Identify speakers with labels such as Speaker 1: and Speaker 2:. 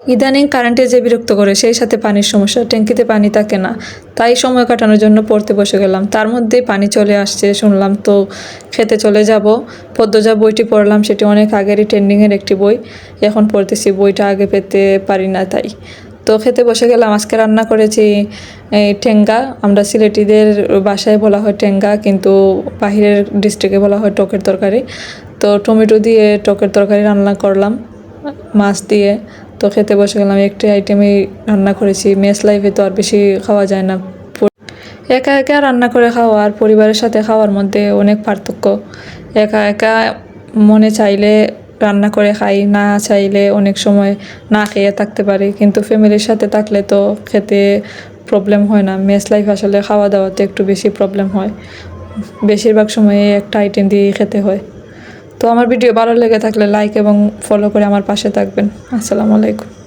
Speaker 1: ইদানিং কারেন্টে যে বিরক্ত করে, সেই সাথে পানির সমস্যা, ট্যাঙ্কিতে পানি থাকে না। তাই সময় কাটানোর জন্য পড়তে বসে গেলাম। তার মধ্যেই পানি চলে আসছে শুনলাম, তো খেতে চলে যাব। পদ্মজা বইটি পড়লাম, সেটি অনেক আগেরই ট্রেন্ডিংয়ের একটি বই, এখন পড়তেছি। বইটা আগে পেতে পারি না তাই। তো খেতে বসে গেলাম। আজকে রান্না করেছি ঠেঙ্গা। আমরা সিলেটিদের বাসায় বলা হয় ঠেঙ্গা, কিন্তু বাহিরের ডিস্ট্রিক্টে বলা হয় টকের তরকারি। তো টমেটো দিয়ে টকের তরকারি রান্না করলাম মাছ দিয়ে। তো খেতে বসে গেলাম। একটি আইটেমই রান্না করেছি। মেস লাইফে তো আর বেশি খাওয়া যায় না। একা একা রান্না করে খাওয়া আর পরিবারের সাথে খাওয়ার মধ্যে অনেক পার্থক্য। একা একা মনে চাইলে রান্না করে খাই, না চাইলে অনেক সময় না খেয়ে থাকতে পারি, কিন্তু ফ্যামিলির সাথে থাকলে তো খেতে প্রবলেম হয় না। মেস লাইফ আসলে খাওয়া দাওয়াতে একটু বেশি প্রবলেম হয়, বেশিরভাগ সময়ে একটা আইটেম দিয়েই খেতে হয়। তো আমার ভিডিও ভালো লেগে থাকলে লাইক এবং ফলো করে আমার পাশে থাকবেন। আসসালামু আলাইকুম।